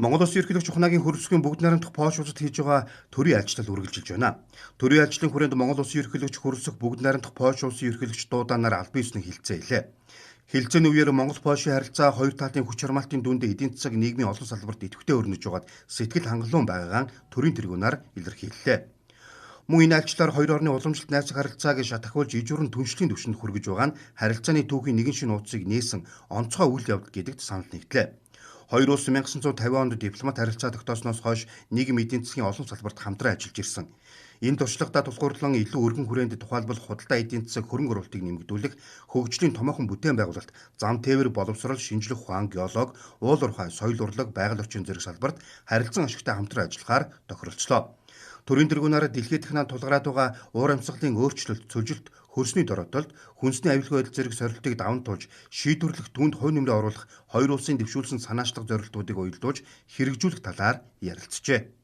Монгол Улсын ерөнхийлөгч ухнаагийн хөрөлсгийн бүгд найрамдах Польш улсад хийж байгаа төрийн айлчлал үргэлжилж байна. Төрийн айлчлалын хүрээнд Монгол Улсын ерөнхийлөгч хөрөлсөх бүгд найрамдах Польш улсын ерөнхийлөгч дуудаанаар албан ёсны хилцээ хэлээ. Хилцээний үеэр Монгол-Польшийн харилцаа хоёр талын хүч хармаалтын дүндээ эдийн засаг нийгмийн олон салбарт идэвхтэй өрнөж байгаад сэтгэл хангалуун байгаагаа төрийн тэргүүнээр илэрхийллээ. Мөн энэ айлчлалаар хоёр орны уламжлалт найзах харилцааг шатахуулж ижүүрэн түншлэлийн түвшинд хүргэж байгаа нь харилцааны түүхийн нэгэн шинэ нууцыг нээсэн онцгой үйл явдал гэдэгт санал нэгдлээ. Хоёр улс 1950 онд дипломат харилцаа тогтоосноос хойш нийгэм эдийн засгийн олон салбарт хамтран ажиллаж ирсэн. Энэ туршлагадаа тулгуурлан илүү өргөн хүрээнд тухайлбал худалдаа эдийн засаг хөрөнгө оруулалтыг нэмэгдүүлэх, хөгжлийн томоохон бүтээн байгуулалт, зам тээвэр боловсрол, шинжлэх ухаан, геолог, уул уурхай, соёл урлаг, байгаль орчин зэрэг салбарт харилцан ашигтай хамтран ажиллахаар тохиролцлоо. Төрийн тэргүүнээр дэлхийд дахинаа тулгараад байгаа уур амьсгалын өөрчлөлт, цөжилт, хөрсний дороотолд, хүнсний аюулгүй байдал зэрэг сорилтыг даван туулж, шийдвэрлэх түүнд хувь нэмрээ оруулах хоёр улсын дэвшүүлсэн санаачлах зорилтуудыг уялдуулж хэрэгжүүлэх талаар ярилцжээ.